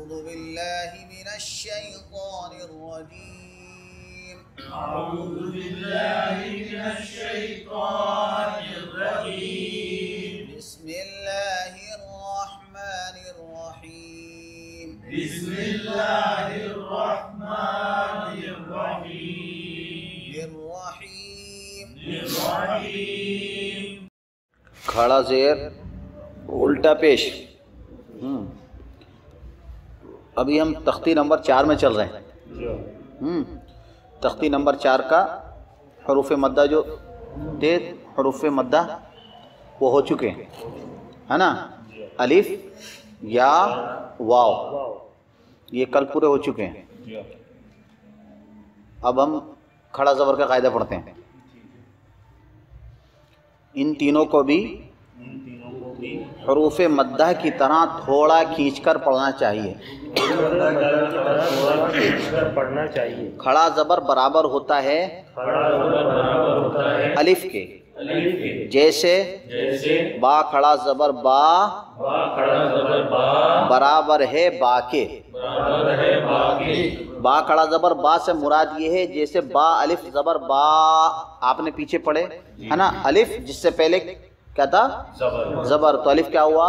أعوذ بالله من الشيطان الرجيم. أعوذ بالله من الشيطان الرجيم. بسم الله الرحمن الرحيم. بسم الله الرحمن الرحيم. الرحيم. الرحيم. کھڑا زیر الٹا پیش. ابھی ہم تختی نمبر 4 میں چل رہے ہیں. تختی نمبر 4 کا حروف مدہ جو تھے، حروف مدہ وہ ہو چکے ہیں، ہے نا. الف، یا، واو، یہ کل پورے ہو چکے ہیں. اب ہم کھڑا زبر کا قاعدہ پڑھتے ہیں. ان تینوں کو بھی حروف مدہ کی طرح تھوڑا کھینچ کر پڑھنا چاہیے. کھڑا زبر برابر ہوتا ہے الف کے، جیسے با کھڑا زبر با برابر ہے با کے. با کھڑا زبر با سے مراد یہ ہے جیسے با الف زبر با آپ نے پیچھے پڑھے ہے نا. الف جس سے پہلے کیا تھا؟ زبر. تو الف کیا ہوا؟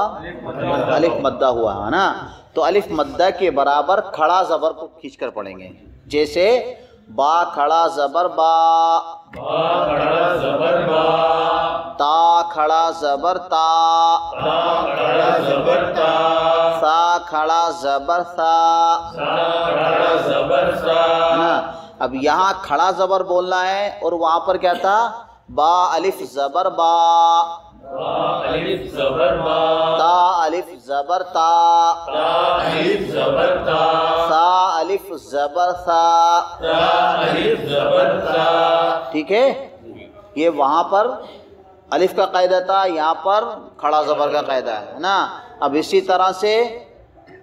الف مدہ ہوا ہے نا. تو الف مدہ کے برابر کھڑا زبر کو کھینچ کر پڑھیں گے. جیسے با کھڑا زبر با، تا کھڑا زبر تا، سا کھڑا زبر سا. اب یہاں کھڑا زبر بولنا ہے اور وہاں پر کیا تھا؟ با الف زبر با، تا الف زبر تا، سا الف زبر سا. ٹھیک ہے، یہ وہاں پر الف کا قاعدہ تھا، یہاں پر کھڑا زبر کا قاعدہ ہے نا. اب اسی طرح سے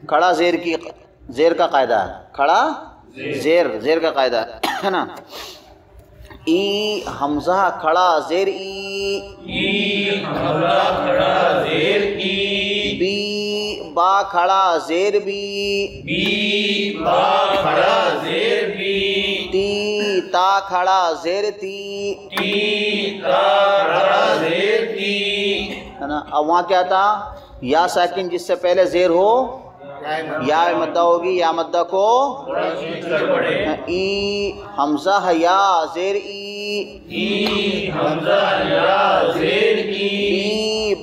کھڑا زیر کا قاعدہ ہے. کھڑا زیر کا قاعدہ ہے نا. ای حمزہ کھڑا زیر ای، بی با کھڑا زیر بی، تی تا کھڑا زیر تی، ہے نا. اب وہاں کیا تھا؟ یا ساکن جس سے پہلے زیر ہو یا مدہ ہوگی، یا مدہ کو ای حمزہ یا زیر ای، بی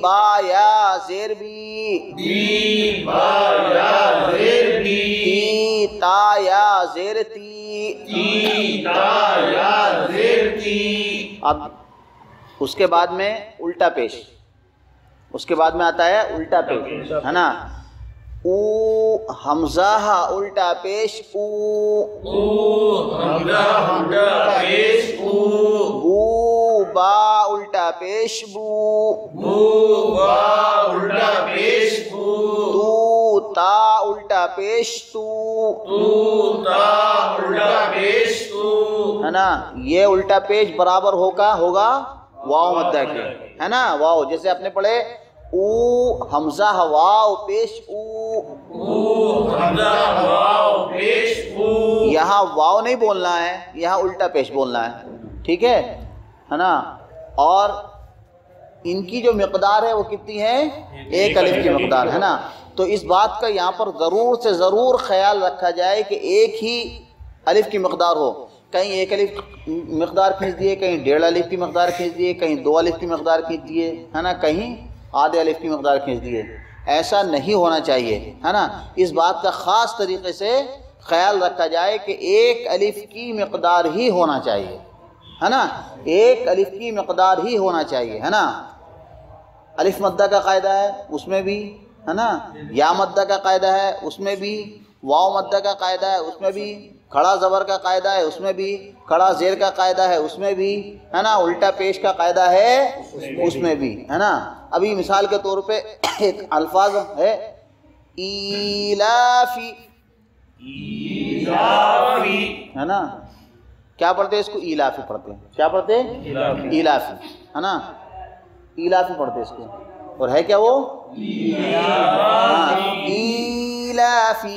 با یا زیر بی، تی تا یا زیر تی. اب اس کے بعد میں الٹا پیش، اس کے بعد میں آتا ہے الٹا پیش ہے نا. او حمزہ الٹا پیش او، بو با الٹا پیش بو، تو تا الٹا پیش تو، ہے نا. یہ الٹا پیش برابر ہوگا واو مدہ کے، ہے نا. واو جیسے آپ نے پڑھے او حمزہ واو پیش او، یہاں واو نہیں بولنا ہے، یہاں الٹا پیش بولنا ہے. ٹھیک ہے نا. اور ان کی جو مقدار ہے وہ کتنی ہے؟ ایک الف کی مقدار ہے نا. تو اس بات کا یہاں پر ضرور سے ضرور خیال رکھا جائے کہ ایک ہی الف کی مقدار ہو. کہیں ایک الف مقدار کھینچ دیے، کہیں 1.5 الف کی مقدار کھینچ دیے، کہیں 2 الف کی مقدار کھینچ دیے، ہے نا. کہیں آدھے الف کی مقدار کھینچ دیے. ایسا نہیں ہونا چاہیے، ہے نا. اس بات کا خاص طریقے سے خیال رکھا جائے کہ ایک الف کی مقدار ہی ہونا چاہیے، ہے نا. ایک الف کی مقدار ہی ہونا چاہیے، ہے نا. الف مدہ کا قاعدہ ہے اس میں بھی، ہے نا. یا مدہ کا قاعدہ ہے اس میں بھی، واو مدہ کا قاعدہ ہے اس میں بھی، کھڑا زبر کا قاعدہ ہے اس میں بھی، کھڑا زیر کا قاعدہ ہے اس میں بھی، ہے نا. الٹا پیش کا قاعدہ ہے اس میں بھی، ہے نا. ابھی مثال کے طور پہ ایک الفاظ ہے ایلافی، ہے نا. کیا پڑھتے ہیں اس کو؟ ایلافی پڑھتے ہیں. کیا پڑھتے ہیں؟ ایلافی، ہے نا. ایلافی پڑھتے ہیں اس کو. اور ہے کیا وہ؟ ایلافی.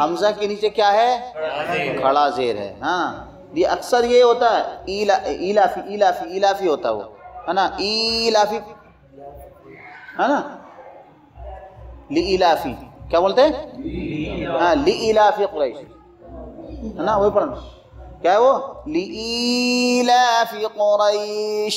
حمزہ کے نیچے کیا ہے؟ کھڑا زیر ہے. ہاں یہ اکثر یہ ہوتا ہے ایلافی ایلافی ایلافی ہوتا ہے وہ، ہے نا، ایلافی، ہے نا، لیلافی کیا بولتے ہیں؟ ہاں لیلافی قریش، ہے نا، وہی پڑھنا کیا ہے وہ؟ لیلافی قریش.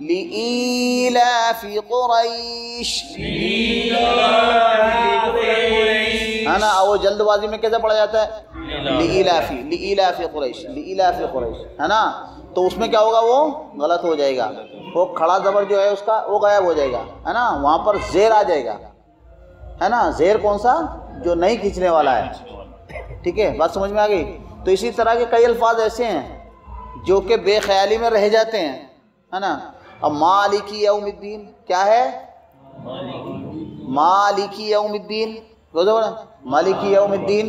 لیلافی قریش، ہے نا. وہ جلد بازی میں کیسے پڑھا جاتا ہے؟ لیلافی لیلافی قریش لیلافی قریش، ہے نا. تو اس میں کیا ہوگا؟ وہ غلط ہو جائے گا، وہ کھڑا زبر جو ہے اس کا وہ غائب ہو جائے گا، ہے نا. وہاں پر زیر آ جائے گا، ہے نا. زیر کون سا؟ جو نہیں کھینچنے والا ہے. ٹھیک ہے، بات سمجھ میں آ گئی. تو اسی طرح کے کئی الفاظ ایسے ہیں جو کہ بے خیالی میں رہ جاتے ہیں، ہے نا. اب مالکی یوم الدین کیا ہے؟ مالکی یوم الدین، مالکی یوم الدین،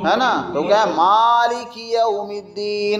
ہے نا. تو کیا ہے؟ مالکی یوم الدین،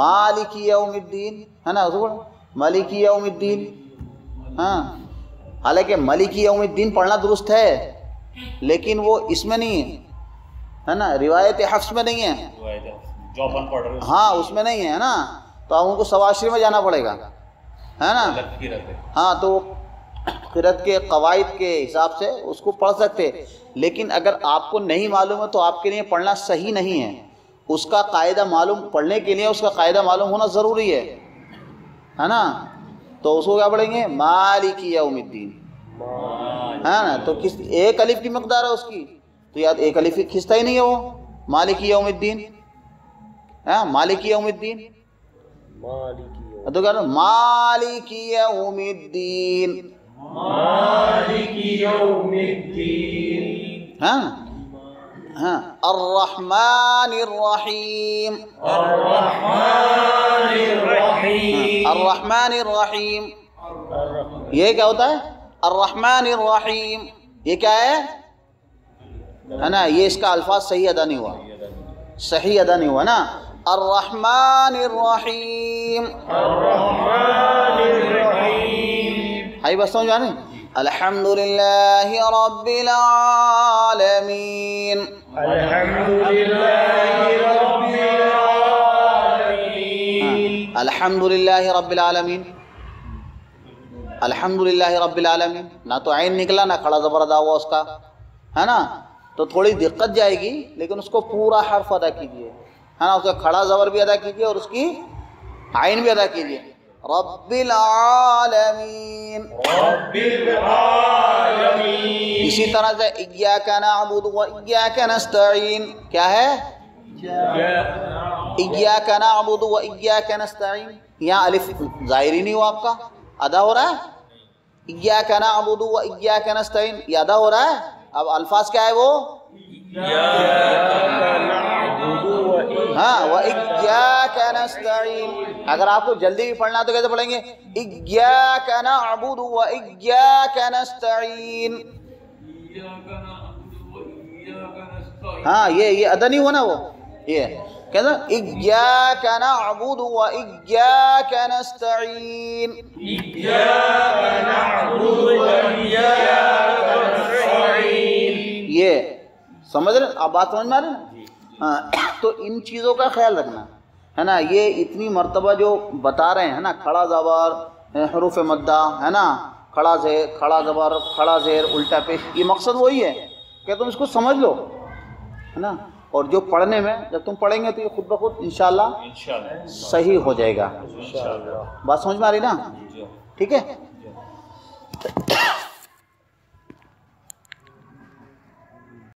مالکی یوم الدین، ہے نا. مالکی یوم الدین. ہاں حالانکہ مالکی یوم الدین پڑھنا درست ہے لیکن وہ اس میں نہیں ہے نا، روایت حفص میں نہیں ہے. جو اپن پڑھ رہے ہاں اس میں نہیں ہے نا. تو ہم کو سواشری میں جانا پڑے گا، ہے نا. ہاں تو قرأت کے قواعد کے حساب سے اس کو پڑھ سکتے، لیکن اگر آپ کو نہیں معلوم ہے تو آپ کے لیے پڑھنا صحیح نہیں ہے. اس کا قاعدہ معلوم، پڑھنے کے لیے اس کا قاعدہ معلوم ہونا ضروری ہے نا. تو اس کو کیا پڑھیں گے؟ مالکی یوم الدین، ہے نا. تو کس ایک الف کی مقدار ہے اس کی، تو یاد ایک الف کھنچتا ہی نہیں ہے وہ. مالکی یوم الدین، ہاں مالکی یوم الدین. تو کیا مالکی یوم الدین، مالک یومالدین ہاں ہاں. الرحمن الرحیم، الرحمن الرحیم الرحمن الرحیم. یہ کیا ہوتا ہے؟ الرحمن الرحیم. یہ کیا ہے نا. یہ اس کا الفاظ صحیح ادا نہیں ہوا، صحیح ادا نہیں ہوا نا. الرحمن الرحیم. الرحمن الرحیم ہائی بس سمجھ آنے. الحمد للہ رب العالمین. الحمد للہ رب العالمین الحمد للہ رب العالمین. الحمد للہ رب العالمین، نہ تو عین نکلا نہ کھڑا زبر ادا ہوا اس کا، ہے نا. تو تھوڑی دقت جائے گی لیکن اس کو پورا حرف ادا کیجیے، ہے نا. اس کا کھڑا زبر بھی ادا کیجیے اور اس کی عین بھی ادا کیجیے. رب العالمین. رب العالمین اسی طرح سے ایاک نعبد و ایاک نستعین. کیا ہے؟ ایاک نعبد و ایاک نستعین. یہاں الف ظاہری نہیں ہوا آپ کا، ادا ہو رہا ہے. ایاک نعبد و ایاک نستعین یہ ادا ہو رہا ہے. اب الفاظ کیا ہے وہ؟ ہاں وَإِيَّاكَ نَسْتَعِينُ. اگر آپ کو جلدی بھی پڑھنا تو کیسے پڑھیں گے؟ إِيَّاكَ نَعْبُدُ وَإِيَّاكَ نَسْتَعِينُ. ہاں یہ ادا نہیں ہوا نا وہ. یہ کہتے ہیں إِيَّاكَ نَعْبُدُ وَإِيَّاكَ نَسْتَعِينُ. إِيَّاكَ نَعْبُدُ وَإِيَّاكَ نَسْتَعِينُ. یہ سمجھ رہے آپ بات سمجھ میں آ رہی نا. ہاں تو ان چیزوں کا خیال رکھنا ہے نا. یہ اتنی مرتبہ جو بتا رہے ہیں نا، کھڑا زبر، حروف مدہ، ہے نا، کھڑا زیر، کھڑا زبر، کھڑا زیر، الٹا پیش، یہ مقصد وہی ہے کہ تم اس کو سمجھ لو، ہے نا. اور جو پڑھنے میں جب تم پڑھیں گے تو یہ خود بخود انشاءاللہ صحیح ہو جائے گا. بات سمجھ میں آ رہی نا؟ ٹھیک ہے.